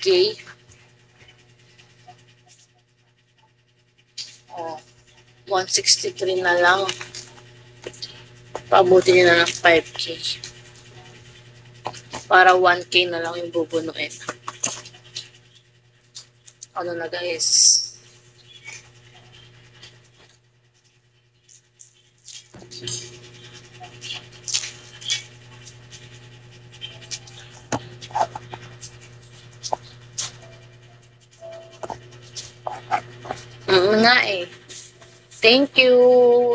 5K. Oh, 163 na lang. Pabuti nyo na ng 5K. Para 1K na lang yung bubunuin. Ano na guys? Nga eh. Thank you.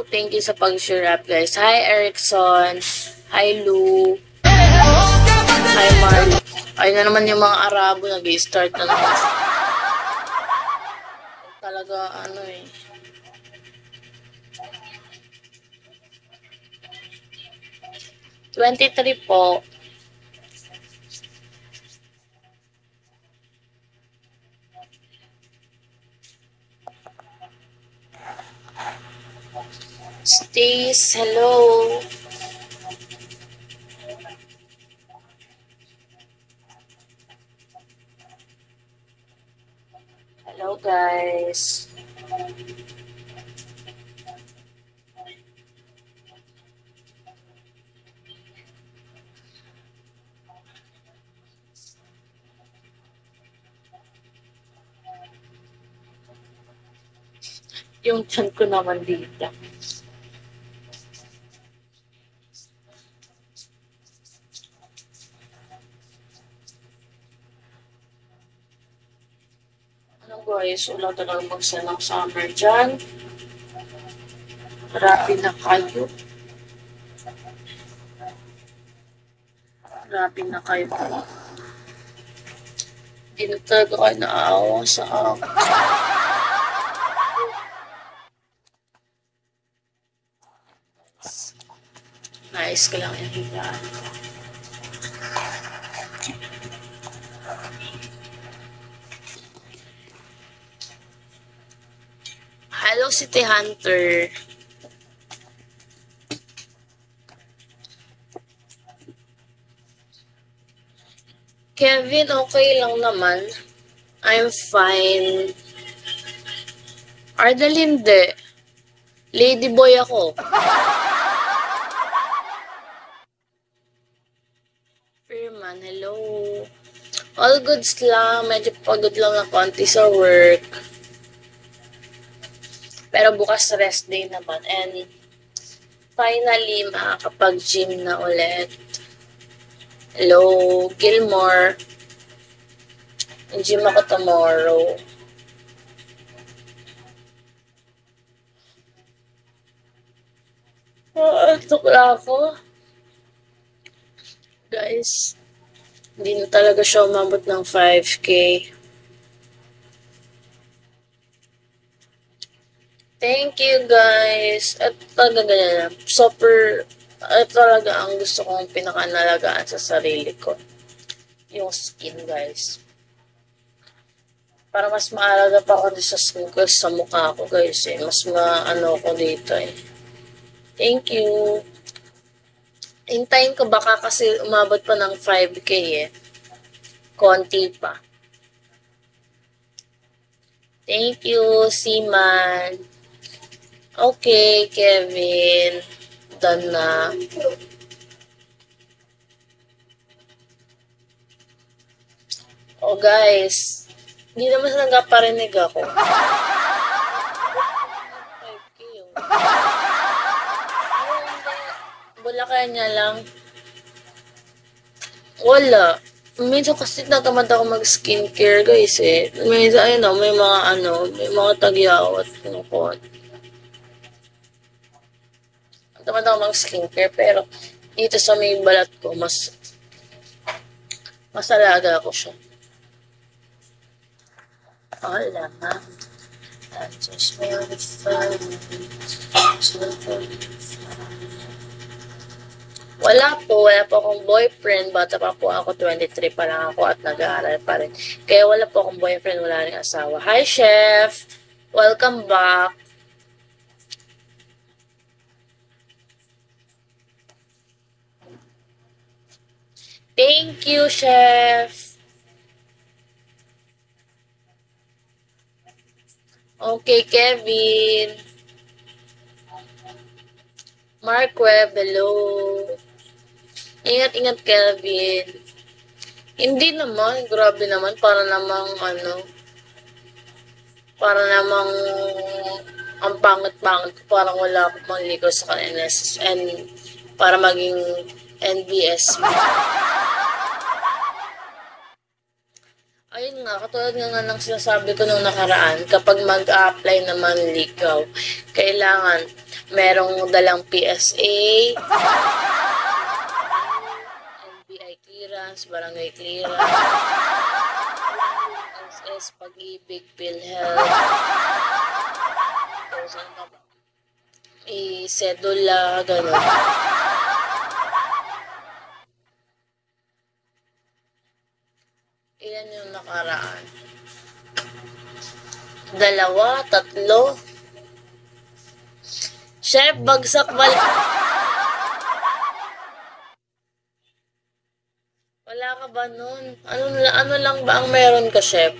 Thank you sa pag-share up guys. Hi Erickson. Hi Lou. Hi Mark. Ayun na naman yung mga Arabo nag-start na naman. Talaga ano eh. $23 po. Stace, hello. Hello guys. Yung chan ko naman dito. Ano guys, wala talagang magsa ng summer dyan. Grabe na kayo. Grabe na kayo. Hindi na talaga kayo naawa sa akin. Nice ko lang yung higaan. Hello, City Hunter. Kevin, okay lang naman. I'm fine. Ardalinde. Ladyboy ako. Firman, hello. All goods lang. Medyo pagod lang na konti sa work. Pero bukas rest day naman. And finally, makakapag-gym na ulit. Hello, Gilmore. Gym ako tomorrow. Tukla ako. Guys, hindi na talaga siya umabot ng 5K. Thank you, guys. At talaga ganyan. Super, talaga ang gusto kong pinakanalagaan sa sarili ko. Yung skin, guys. Para mas maalaga pa ako sa skin ko sa mukha ko, guys. Eh. Mas maano ko dito eh. Thank you. Hintayin ko baka kasi umabot pa ng 5K eh. Konti pa. Thank you, Seaman. Okay, Kevin. Done na. Oh, guys. Hindi naman sa nagpaparinig ako. 5K yun. Bulakan niya lang. Wala. Minsan kasi natamad ako mag-skincare, guys, eh. Minsan, ayun, may mga tagyawat. Natamad ako mag-skincare, pero dito sa may balat ko, mas alaga ako siya. Wala nga. I just want to find wala po akong boyfriend. Bata pa po ako, 23 pa lang ako at nag-aaral pa rin. Kaya wala po akong boyfriend, wala rin asawa. Hi, Chef! Welcome back! Thank you, Chef! Okay, Kevin. Mark Webb, hello. Ingat-ingat, Kevin. Hindi naman, grabe naman, para namang ang pangit-pangit ko, parang wala akong mangligaw sa kanila and para maging NBS. Ayun nga, katulad nga ng sinasabi ko nung nakaraan, kapag mag-apply naman ligaw, kailangan merong dalang PSA, NBI clearance, barangay clearance, SS, pag-ibig, PhilHealth, sedula, gano'n. Ilan yung nakaraan? 2, 3. Chef, bagsak balik. Wala ka ba nun? Ano lang ba ang meron ka, Chef?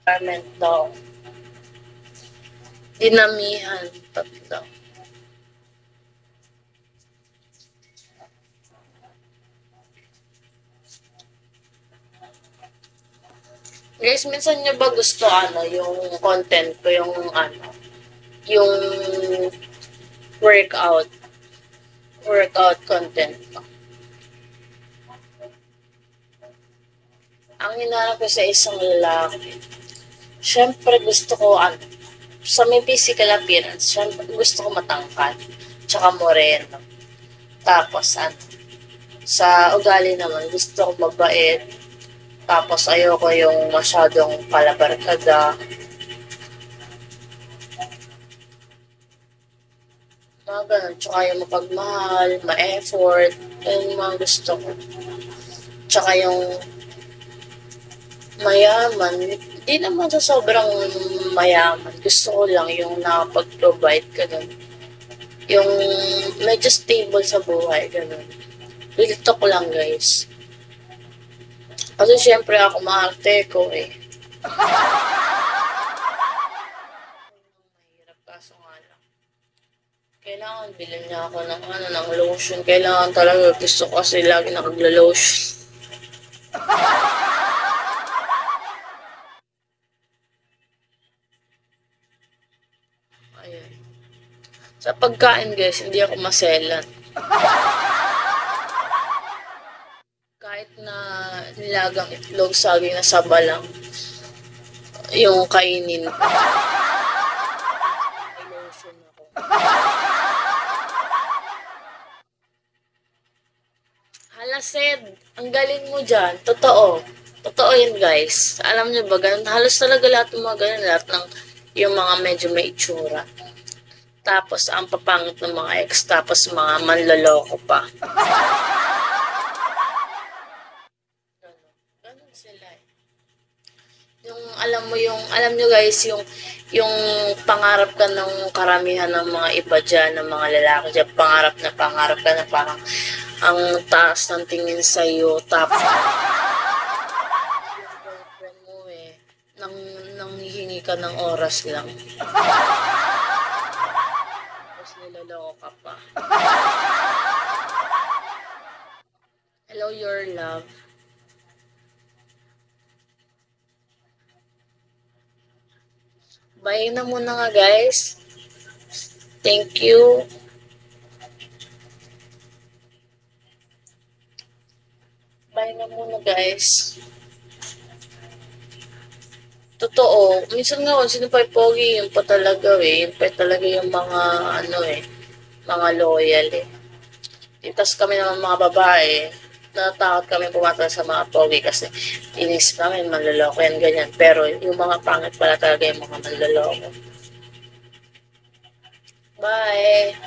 Garment daw. Dinamihan. 3. Guys, minsan nyo ba gusto yung content ko, yung workout content ko. Ang hinahanap ko sa isang lalaki, syempre gusto ko, sa may physical appearance, syempre gusto ko matangkad, tsaka moreno. Tapos, sa ugali naman, gusto ko mabait. Tapos, ayoko yung masyadong palabarkada. Mga ganun. Tsaka yung mapagmahal, ma-effort. Yun yung mga gusto ko. Tsaka yung mayaman. Hindi naman sa sobrang mayaman. Gusto ko lang yung nakapag-provide, ganun. Yung medyo stable sa buhay, ganun. Real talk lang, guys. Kasi syempre ako maarte ko eh. Mahirap kaso nga lang. Kailangan bilhin niya ako ng lotion. Kailangan talaga, gusto ko kasi lagi nakagla-lotion. Ayan. Sa pagkain guys, hindi ako maselan. Kahit na nilagang itlog, saging na saba lang yung kainin ko. May lotion ako. Hala, Sed, ang galing mo dyan. Totoo. Totoo yun, guys. Alam nyo ba, ganun, halos talaga lahat ng mga ganun, lahat ng yung mga medyo may itsura. Tapos, ang papangit ng mga ex, tapos mga manloloko pa. Ganun sila eh. Alam nyo guys, yung pangarap ka ng karamihan ng mga iba dyan, ng mga lalaki dyan, pangarap ka na parang ang taas ng tingin sa'yo, tapos yung boyfriend mo eh, nang hihingi ka ng oras lang. Tapos nilaloko ka pa. Hello, your love. Bye na muna nga guys. Thank you. Bye na muna guys. Totoo. Minsan nga, sino pa yung pogi, yun pa talaga eh. Yun pa talaga yung mga mga loyal eh. Tapos kami naman mga babae, natatakot kami pumatala sa mga pogi kasi inisip namin manloloko yan, ganyan. Pero yung mga pangit pala talaga yung mga manloloko. Bye!